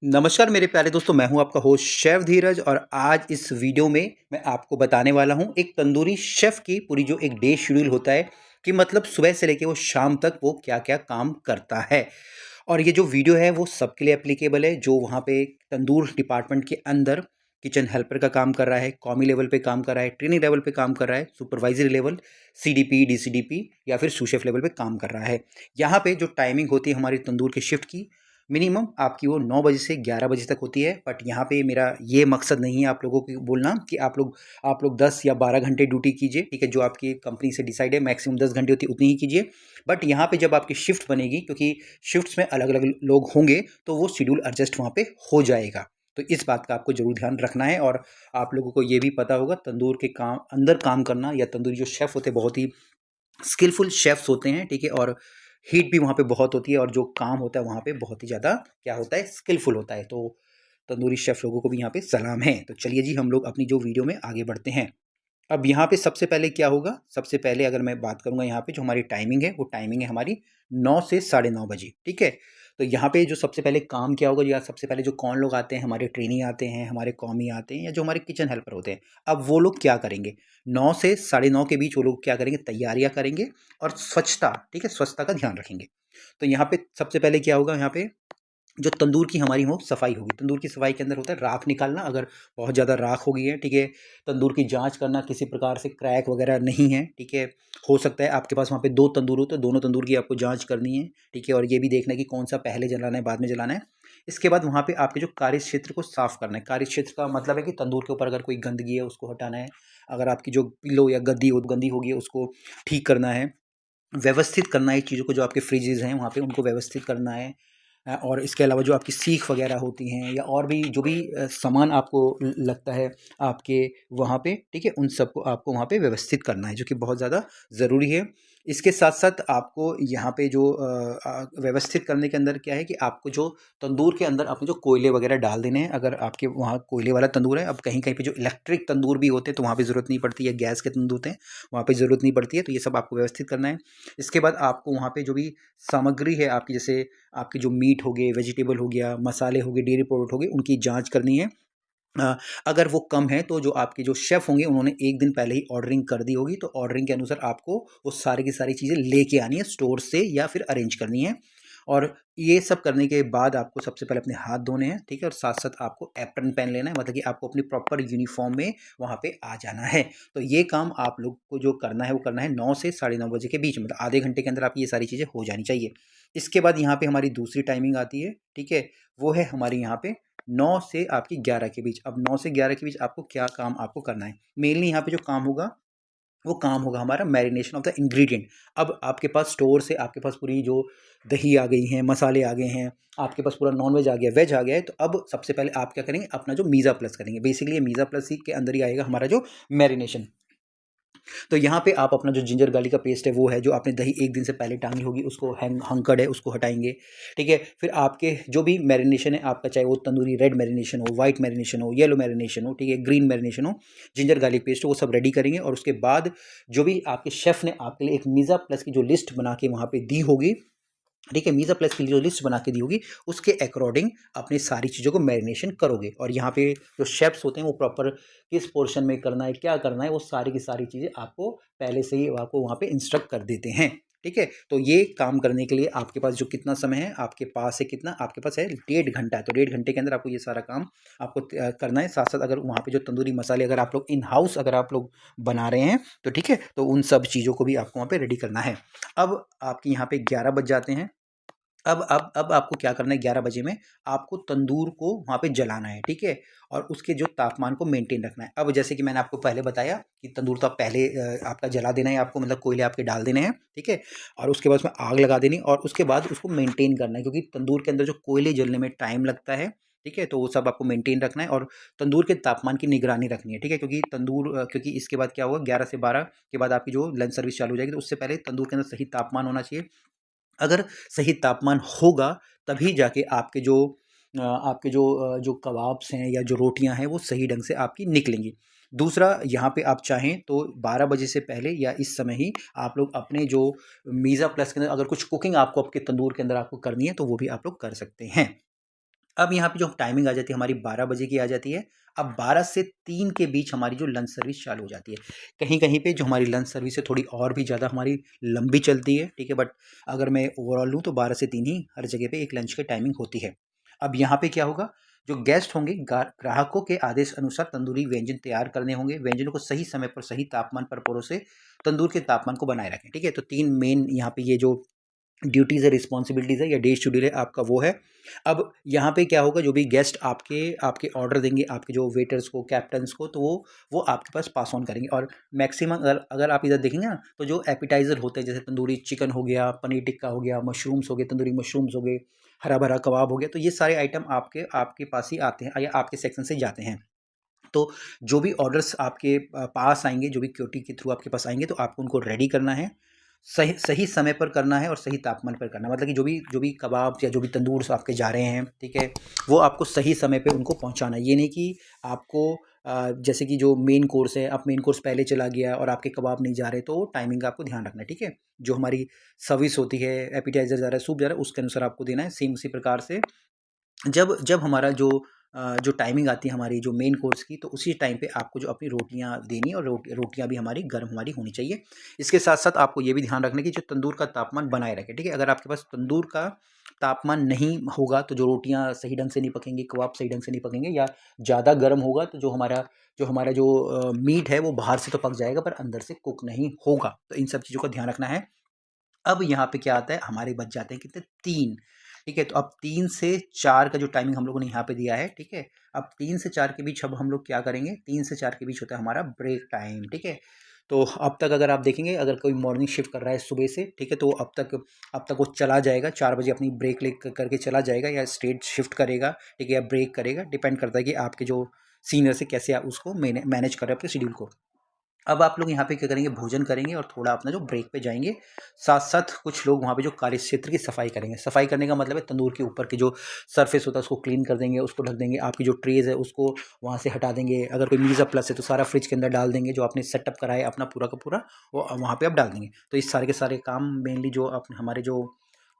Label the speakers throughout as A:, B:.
A: नमस्कार मेरे प्यारे दोस्तों, मैं हूं आपका होस्ट शेफ़ धीरज और आज इस वीडियो में मैं आपको बताने वाला हूं एक तंदूरी शेफ़ की पूरी जो एक डे शेड्यूल होता है कि मतलब सुबह से लेके वो शाम तक वो क्या-क्या काम करता है। और ये जो वीडियो है वो सबके लिए एप्लीकेबल है जो वहाँ पे तंदूर डिपार्टमेंट के अंदर किचन हेल्पर का काम कर रहा है, कॉमी लेवल पे काम कर रहा है, ट्रेनी लेवल पे काम कर रहा है, सुपरवाइज़री लेवल, सीडीपी, डीसीडीपी या फिर सूशेफ़ लेवल पे काम कर रहा है। यहाँ पे जो टाइमिंग होती है हमारी तंदूर के शिफ्ट की मिनिमम आपकी वो 9 बजे से 11 बजे तक होती है। बट यहाँ पे मेरा ये मकसद नहीं है आप लोगों को बोलना कि आप लोग 10 या 12 घंटे ड्यूटी कीजिए, ठीक है? जो आपकी कंपनी से डिसाइड है मैक्सिमम 10 घंटे होती है उतनी ही कीजिए। बट यहाँ पे जब आपकी शिफ्ट बनेगी क्योंकि शिफ्ट्स में अलग-अलग लोग होंगे तो वो शेड्यूल एडजस्ट वहाँ पे हो जाएगा। तो इस बात का आपको ज़रूर ध्यान रखना है और आप लोगों को ये भी पता होगा तंदूर के काम अंदर काम करना या तंदूरी जो शेफ़ होते हैं बहुत ही स्किलफुल शेफ्स होते हैं, ठीक है? और हीट भी वहाँ पे बहुत होती है और जो काम होता है वहाँ पे बहुत ही ज़्यादा क्या होता है स्किलफुल होता है। तो तंदूरी शेफ़ लोगों को भी यहाँ पे सलाम है। तो चलिए जी हम लोग अपनी जो वीडियो में आगे बढ़ते हैं। अब यहाँ पे सबसे पहले क्या होगा, सबसे पहले अगर मैं बात करूँगा यहाँ पे जो हमारी टाइमिंग है, वो टाइमिंग है हमारी 9 से साढ़े 9 बजे, ठीक है? तो यहाँ पे जो सबसे पहले काम क्या होगा या सबसे पहले जो कौन लोग आते हैं, हमारे ट्रेनी आते हैं, हमारे कॉमी आते हैं या जो हमारे किचन हेल्पर होते हैं। अब वो लोग क्या करेंगे, 9 से साढ़े 9 के बीच वो लोग क्या करेंगे, तैयारियाँ करेंगे और स्वच्छता, ठीक है? स्वच्छता का ध्यान रखेंगे। तो यहाँ पे सबसे पहले क्या होगा यहाँ पे जो तंदूर की हमारी वो सफाई होगी। तंदूर की सफाई के अंदर होता है राख निकालना, अगर बहुत ज़्यादा राख हो गई है, ठीक है? तंदूर की जाँच करना किसी प्रकार से क्रैक वगैरह नहीं है, ठीक है? हो सकता है आपके पास वहाँ पे 2 तंदूर हो तो दोनों तंदूर की आपको जाँच करनी है, ठीक है? और ये भी देखना है कि कौन-सा पहले जलाना है, बाद में जलाना है। इसके बाद वहाँ पे आपके जो कार्य क्षेत्र को साफ़ करना है। कार्य क्षेत्र का मतलब है कि तंदूर के ऊपर अगर कोई गंदगी है उसको हटाना है। अगर आपकी जो पिलो या गंदी हो गई है उसको ठीक करना है। व्यवस्थित करना है चीज़ों को, जो आपके फ्रिजेज़ हैं वहाँ पे उनको व्यवस्थित करना है। और इसके अलावा जो आपकी सीख वगैरह होती हैं या और भी जो भी सामान आपको लगता है आपके वहाँ पे, ठीक है? उन सबको आपको वहाँ पे व्यवस्थित करना है जो कि बहुत ज़्यादा ज़रूरी है। इसके साथ-साथ आपको यहाँ पे जो व्यवस्थित करने के अंदर क्या है कि आपको जो तंदूर के अंदर आपने जो कोयले वगैरह डाल देने हैं, अगर आपके वहाँ कोयले वाला तंदूर है। अब कहीं-कहीं पे जो इलेक्ट्रिक तंदूर भी होते हैं तो वहाँ पे ज़रूरत नहीं पड़ती है, गैस के तंदूर होते हैं, वहाँ पे ज़रूरत नहीं पड़ती है, तो ये सब आपको व्यवस्थित करना है। इसके बाद आपको वहाँ पे जो भी सामग्री है आपकी, जैसे आपके जो मीट हो गए, वेजिटेबल हो गया, मसाले हो गए, डेयरी प्रोडक्ट हो गए, उनकी जाँच करनी है। अगर वो कम है तो जो आपके जो शेफ़ होंगे उन्होंने 1 दिन पहले ही ऑर्डरिंग कर दी होगी, तो ऑर्डरिंग के अनुसार आपको वो सारी की सारी चीज़ें लेके आनी है स्टोर से या फिर अरेंज करनी है। और ये सब करने के बाद आपको सबसे पहले अपने हाथ धोने हैं, ठीक है? और साथ-साथ आपको एप्रन पहन लेना है, मतलब कि आपको अपनी प्रॉपर यूनिफ़ॉर्म में वहाँ पे आ जाना है। तो ये काम आप लोग को जो करना है वो करना है 9 से साढ़े 9 बजे के बीच में, मतलब आधे घंटे के अंदर आपकी ये सारी चीज़ें हो जानी चाहिए। इसके बाद यहाँ पे हमारी दूसरी टाइमिंग आती है, ठीक है? वो है हमारी यहाँ पे 9 से आपकी 11 के बीच। अब 9 से 11 के बीच आपको क्या काम आपको करना है? मेनली यहाँ पे जो काम होगा, वो काम होगा हमारा मैरिनेशन ऑफ द इंग्रीडिएंट। अब आपके पास स्टोर से आपके पास पूरी जो दही आ गई हैं, मसाले आ गए हैं, आपके पास पूरा नॉन-वेज आ गया, वेज आ गया है, तो अब सबसे पहले आप क्या करेंगे, अपना जो मीज़ा प्लस करेंगे। बेसिकली ये मीज़ा प्लस ही के अंदर ही आएगा हमारा जो मैरिनेशन। तो यहाँ पे आप अपना जो जिंजर गार्लिक का पेस्ट है वो है, जो आपने दही 1 दिन से पहले टाँगी होगी उसको हंकड़ है उसको हटाएँगे, ठीक है? फिर आपके जो भी मैरिनेशन है आपका, चाहे वो तंदूरी रेड मैरिनेशन हो, व्हाइट मैरिनेशन हो, येलो मैरिनेशन हो, ठीक है? ग्रीन मैरिनेशन हो, जिंजर गार्लिक पेस्ट हो, वो सब रेडी करेंगे। और उसके बाद जो भी आपके शेफ़ ने आपके लिए एक मीज़ा प्लस की जो लिस्ट बना के वहाँ पे दी होगी, ठीक है? मीज़ा प्लस की जो लिस्ट बना के दी होगी, उसके अकॉर्डिंग अपनी सारी चीज़ों को मैरिनेशन करोगे। और यहाँ पे जो शेफ़्स होते हैं वो प्रॉपर किस पोर्शन में करना है, क्या करना है, वो सारी की सारी चीज़ें आपको पहले से ही आपको वहाँ पे इंस्ट्रक्ट कर देते हैं, ठीक है? तो ये काम करने के लिए आपके पास जो कितना समय है, आपके पास है कितना? आपके पास है 1.5 घंटा। तो 1.5 घंटे के अंदर आपको ये सारा काम आपको करना है। साथ-साथ अगर वहाँ पे जो तंदूरी मसाले अगर आप लोग इन हाउस अगर आप लोग बना रहे हैं, तो ठीक है? तो उन सब चीज़ों को भी आपको वहाँ पे रेडी करना है। अब आपके यहाँ पे 11 बज जाते हैं। अब आपको क्या करना है, 11 बजे में आपको तंदूर को वहाँ पे जलाना है, ठीक है? और उसके जो तापमान को मेंटेन रखना है। अब जैसे कि मैंने आपको पहले बताया कि तंदूर तो आप पहले आपका जला देना है आपको, मतलब कोयले आपके डाल देने हैं, ठीक है? और उसके बाद उसमें आग लगा देनी और उसके बाद उसको मेंटेन करना है, क्योंकि तंदूर के अंदर जो कोयले जलने में टाइम लगता है, ठीक है? तो वो सब आपको मेंटेन रखना है और तंदूर के तापमान की निगरानी रखनी है, ठीक है? क्योंकि क्योंकि इसके बाद क्या होगा, 11 से 12 के बाद आपकी जो लंच सर्विस चालू हो जाएगी, तो उससे पहले तंदूर के अंदर सही तापमान होना चाहिए। अगर सही तापमान होगा तभी जाके आपके जो कबाब्स हैं या जो रोटियां हैं वो सही ढंग से आपकी निकलेंगी। दूसरा, यहाँ पे आप चाहें तो 12 बजे से पहले या इस समय ही आप लोग अपने जो मीज़ा प्लस के अंदर अगर कुछ कुकिंग आपको आपके तंदूर के अंदर आपको करनी है तो वो भी आप लोग कर सकते हैं। अब यहाँ पे जो टाइमिंग आ जाती है हमारी 12 बजे की आ जाती है। अब 12 से 3 के बीच हमारी जो लंच सर्विस चालू हो जाती है। कहीं कहीं पे जो हमारी लंच सर्विस है थोड़ी और भी ज़्यादा हमारी लंबी चलती है, ठीक है, बट अगर मैं ओवरऑल लूँ तो 12 से 3 ही हर जगह पे एक लंच की टाइमिंग होती है। अब यहाँ पे क्या होगा, जो गेस्ट होंगे ग्राहकों के आदेश अनुसार तंदूरी व्यंजन तैयार करने होंगे। व्यंजनों को सही समय पर सही तापमान पर परोसे तंदूर के तापमान को बनाए रखें, ठीक है। तो 3 मेन यहाँ पे ये जो ड्यूटीज़ है, रिस्पॉन्सिबिलिटीज़ है या डे शेड्यूल है आपका, वो है। अब यहाँ पे क्या होगा, जो भी गेस्ट आपके आपके ऑर्डर देंगे, आपके जो वेटर्स को, कैप्टन्स को, तो वो आपके पास पास ऑन करेंगे। और मैक्सिमम अगर अगर आप इधर देखेंगे ना, तो जो एपिटाइज़र होते हैं जैसे तंदूरी चिकन हो गया, पनीर टिक्का हो गया, मशरूम्स हो गए, तंदूरी मशरूम्स हो गए, हरा भरा कबाब हो गया, तो ये सारे आइटम आपके आपके पास ही आते हैं या आपके सेक्शन से जाते हैं। तो जो भी ऑर्डर्स आपके पास आएंगे, जो भी क्यूटी के थ्रू आपके पास आएंगे, तो आपको उनको रेडी करना है, सही सही समय पर करना है और सही तापमान पर करना है। मतलब कि जो भी कबाब या जो भी तंदूर आपके जा रहे हैं, ठीक है, वो आपको सही समय पे उनको पहुंचाना है। ये नहीं कि आपको जैसे कि जो मेन कोर्स है, आप मेन कोर्स पहले चला गया और आपके कबाब नहीं जा रहे, तो टाइमिंग का आपको ध्यान रखना है, ठीक है। जो हमारी सर्विस होती है, एपिटाइजर जा रहा है, सूप जा रहा है, उसके अनुसार आपको देना है। सेम उसी प्रकार से जब जब हमारा जो टाइमिंग आती है हमारी जो मेन कोर्स की, तो उसी टाइम पे आपको जो अपनी रोटियां देनी है, और रोटियां भी हमारी गर्म हमारी होनी चाहिए। इसके साथ साथ आपको ये भी ध्यान रखना है कि जो तंदूर का तापमान बनाए रखें, ठीक है। अगर आपके पास तंदूर का तापमान नहीं होगा तो जो रोटियां सही ढंग से नहीं पकेंगी, कबाब सही ढंग से नहीं पकेंगे, या ज़्यादा गर्म होगा तो जो हमारा मीट है वो बाहर से तो पक जाएगा पर अंदर से कुक नहीं होगा। तो इन सब चीज़ों का ध्यान रखना है। अब यहाँ पे क्या आता है, हमारे बच जाते हैं कितने, 3, ठीक है। तो अब 3 से 4 का जो टाइमिंग हम लोगों ने यहाँ पे दिया है, ठीक है। अब 3 से 4 के बीच अब हम लोग क्या करेंगे, 3 से 4 के बीच होता है हमारा ब्रेक टाइम, ठीक है। तो अब तक अगर आप देखेंगे, अगर कोई मॉर्निंग शिफ्ट कर रहा है सुबह से, ठीक है, तो अब तक वो चला जाएगा 4 बजे, अपनी ब्रेक ले करके चला जाएगा, या स्ट्रेट शिफ्ट करेगा, ठीक है, या ब्रेक करेगा, डिपेंड करता है कि आपके जो सीनियर से कैसे आप उसको मैनेज कर रहे हैं अपने शेड्यूल को। अब आप लोग यहाँ पे क्या करेंगे, भोजन करेंगे और थोड़ा अपना जो ब्रेक पे जाएंगे। साथ साथ कुछ लोग वहाँ पे जो कार्य क्षेत्र की सफाई करेंगे। सफाई करने का मतलब है तंदूर के ऊपर की जो सरफेस होता है उसको क्लीन कर देंगे, उसको ढक देंगे। आपकी जो ट्रेज है उसको वहाँ से हटा देंगे। अगर कोई मीज़ा प्लस है तो सारा फ्रिज के अंदर डाल देंगे, जो आपने सेटअप करा है अपना पूरा का पूरा, वो वहाँ पर आप डाल देंगे। तो इस सारे के सारे काम मेनली जो हमारे जो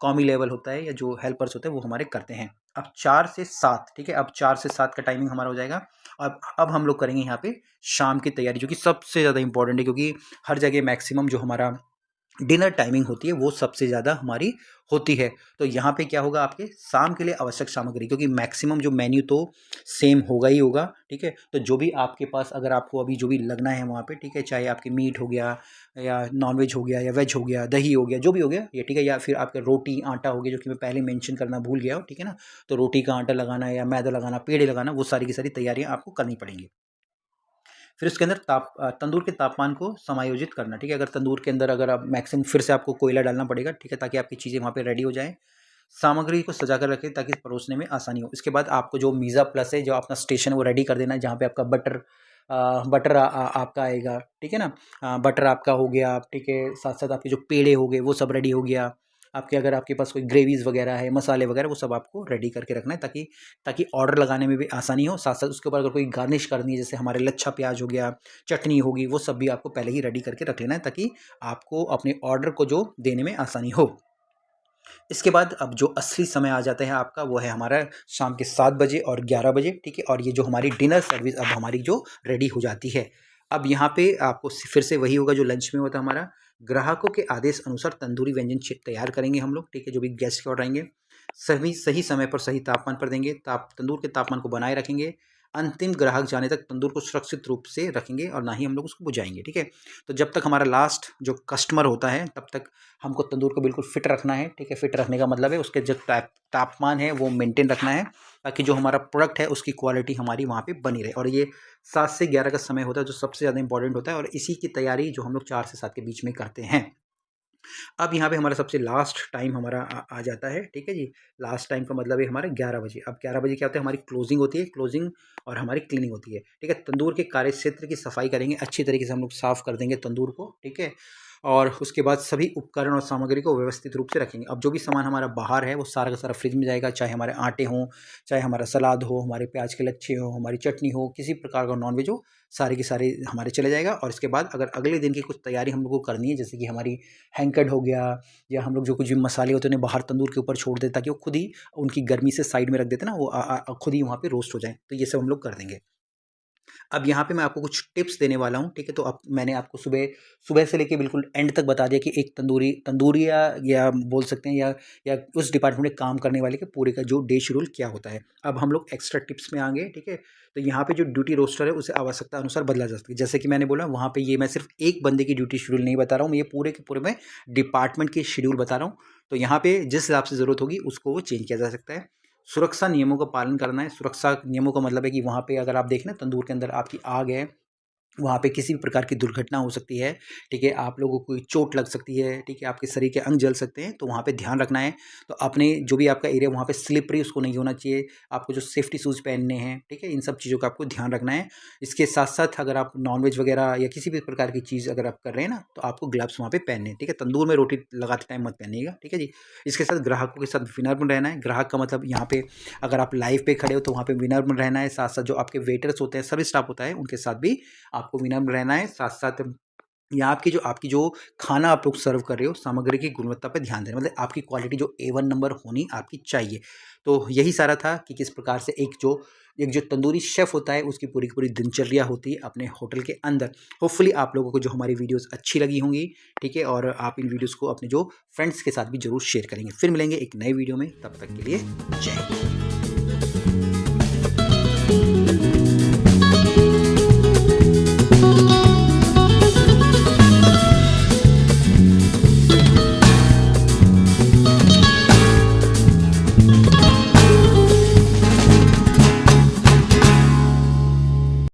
A: कॉमी लेवल होता है या जो हेल्पर्स होते हैं वो हमारे करते हैं। अब 4 से 7, ठीक है, अब 4 से 7 का टाइमिंग हमारा हो जाएगा। अब हम लोग करेंगे यहाँ पे शाम की तैयारी, जो कि सबसे ज़्यादा इंपॉर्टेंट है, क्योंकि हर जगह मैक्सिमम जो हमारा डिनर टाइमिंग होती है वो सबसे ज़्यादा हमारी होती है। तो यहाँ पे क्या होगा, आपके शाम के लिए आवश्यक सामग्री, क्योंकि मैक्सिमम जो मेन्यू तो सेम होगा ही होगा, ठीक है। तो जो भी आपके पास, अगर आपको अभी जो भी लगना है वहाँ पे, ठीक है, चाहे आपके मीट हो गया या नॉनवेज हो गया या वेज हो गया, दही हो गया, जो भी हो गया ये, ठीक है, या फिर आपका रोटी आटा हो गया, जो कि मैं पहले मेंशन करना भूल गया हूँ, ठीक है ना। तो रोटी का आटा लगाना या मैदा लगाना, पेड़े लगाना, वो सारी की सारी तैयारियाँ आपको करनी पड़ेंगी। फिर उसके अंदर तंदूर के तापमान को समायोजित करना, ठीक है। अगर तंदूर के अंदर अगर आप मैक्सिमम फिर से आपको कोयला डालना पड़ेगा, ठीक है, ताकि आपकी चीज़ें वहाँ पे रेडी हो जाएँ। सामग्री को सजा कर रखें ताकि परोसने में आसानी हो। इसके बाद आपको जो मीज़ा प्लस है, जो अपना स्टेशन है वो रेडी कर देना है, जहाँ पे आपका बटर आपका आएगा, ठीक है ना। बटर आपका हो गया, ठीक है, साथ साथ आपके जो पेड़े हो गए वो सब रेडी हो गया। आपके अगर आपके पास कोई ग्रेवीज़ वगैरह है, मसाले वगैरह, वो सब आपको रेडी करके रखना है, ताकि ताकि ऑर्डर लगाने में भी आसानी हो। साथ साथ उसके ऊपर अगर कोई गार्निश करनी है, जैसे हमारे लच्छा प्याज हो गया, चटनी होगी, वो सब भी आपको पहले ही रेडी करके रख लेना है, ताकि आपको अपने ऑर्डर को जो देने में आसानी हो। इसके बाद अब जो असली समय आ जाता है आपका, वो है हमारा शाम के 7 बजे और 11 बजे, ठीक है। और ये जो हमारी डिनर सर्विस अब हमारी जो रेडी हो जाती है। अब यहाँ पे आपको फिर से वही होगा जो लंच में होता है हमारा। ग्राहकों के आदेश अनुसार तंदूरी व्यंजन तैयार करेंगे हम लोग, ठीक है, जो भी गेस्ट के ऑर्डर आएंगे। सभी सही समय पर सही तापमान पर देंगे, तंदूर के तापमान को बनाए रखेंगे। अंतिम ग्राहक जाने तक तंदूर को सुरक्षित रूप से रखेंगे और ना ही हम लोग उसको बुझाएंगे, ठीक है। तो जब तक हमारा लास्ट जो कस्टमर होता है, तब तक हमको तंदूर को बिल्कुल फिट रखना है, ठीक है। फिट रखने का मतलब है उसके जो तापमान है वो मेंटेन रखना है, ताकि जो हमारा प्रोडक्ट है उसकी क्वालिटी हमारी वहाँ पे बनी रहे। और ये 7 से 11 का समय होता है जो सबसे ज़्यादा इंपॉर्टेंट होता है, और इसी की तैयारी जो हम लोग 4 से 7 के बीच में करते हैं। अब यहाँ पे हमारा सबसे लास्ट टाइम हमारा आ जाता है, ठीक है जी। लास्ट टाइम का मतलब है हमारे 11 बजे। अब 11 बजे क्या होता है, हमारी क्लोजिंग होती है, क्लोजिंग और हमारी क्लीनिंग होती है, ठीक है। तंदूर के कार्य क्षेत्र की सफाई करेंगे, अच्छी तरीके से हम लोग साफ़ कर देंगे तंदूर को, ठीक है। और उसके बाद सभी उपकरण और सामग्री को व्यवस्थित रूप से रखेंगे। अब जो भी सामान हमारा बाहर है वो सारा का सारा फ्रिज में जाएगा, चाहे हमारे आटे हों, चाहे हमारा सलाद हो, हमारे प्याज के लच्छे हो, हमारी चटनी हो, किसी प्रकार का नॉनवेज हो, सारे के सारे हमारे चले जाएगा। और इसके बाद अगर अगले दिन की कुछ तैयारी हम लोग को करनी है, जैसे कि हमारी हैंकड हो गया, या हम लोग जो कुछ भी मसाले होते हैं उन्हें बाहर तंदूर के ऊपर छोड़ दें ताकि वो खुद ही उनकी गर्मी से साइड में रख देते हैं ना, वो खुद ही वहाँ पे रोस्ट हो जाए। तो ये सब हम लोग कर देंगे। अब यहाँ पे मैं आपको कुछ टिप्स देने वाला हूँ, ठीक है। तो अब मैंने आपको सुबह सुबह से लेके बिल्कुल एंड तक बता दिया कि एक तंदूरी या बोल सकते हैं या उस डिपार्टमेंट में काम करने वाले के पूरे का जो डे शेड्यूल क्या होता है। अब हम लोग एक्स्ट्रा टिप्स में आएंगे, ठीक है। तो यहाँ पे जो ड्यूटी रोस्टर है उसे आवश्यकता अनुसार बदला जा सकता है। जैसे कि मैंने बोला वहाँ पे ये मैं सिर्फ एक बंदे की ड्यूटी शेड्यूल नहीं बता रहा हूँ, मैं ये पूरे के पूरे में डिपार्टमेंट के शेड्यूल बता रहा हूँ। तो यहाँ पे जिस हिसाब से ज़रूरत होगी उसको वो चेंज किया जा सकता है। सुरक्षा नियमों का पालन करना है। सुरक्षा नियमों का मतलब है कि वहाँ पे अगर आप देखें ना, तंदूर के अंदर आपकी आग है, वहाँ पे किसी भी प्रकार की दुर्घटना हो सकती है, ठीक है। आप लोगों को कोई चोट लग सकती है, ठीक है, आपके शरीर के अंग जल सकते हैं, तो वहाँ पे ध्यान रखना है। तो अपने जो भी आपका एरिया वहाँ पे स्लिपरी उसको नहीं होना चाहिए। आपको जो सेफ्टी शूज़ पहनने हैं, ठीक है, इन सब चीज़ों का आपको ध्यान रखना है। इसके साथ साथ अगर आप नॉनवेज वगैरह या किसी भी प्रकार की चीज़ अगर आप कर रहे हैं ना, तो आपको ग्लव्स वहाँ पे पहनने हैं, ठीक है। तंदूर में रोटी लगाते टाइम मत पहनिएगा, ठीक है जी। इसके साथ ग्राहकों के साथ विनम्र रहना है। ग्राहक का मतलब यहाँ पे अगर आप लाइव पे खड़े हो तो वहाँ पे विनम्र रहना है। साथ साथ जो आपके वेटर्स होते हैं, सर्विस स्टाफ होता है, उनके साथ भी आपको विनम्र रहना है। साथ साथ यहाँ आपकी जो खाना आप लोग सर्व कर रहे हो, सामग्री की गुणवत्ता पे ध्यान देना, मतलब आपकी क्वालिटी जो A1 नंबर होनी आपकी चाहिए। तो यही सारा था कि किस प्रकार से एक जो तंदूरी शेफ़ होता है उसकी पूरी की पूरी दिनचर्या होती है अपने होटल के अंदर। होपफुली आप लोगों को जो हमारी वीडियोस अच्छी लगी होंगी, ठीक है, और आप इन वीडियोस को अपने जो फ्रेंड्स के साथ भी ज़रूर शेयर करेंगे। फिर मिलेंगे एक नए वीडियो में, तब तक के लिए जय हिंद।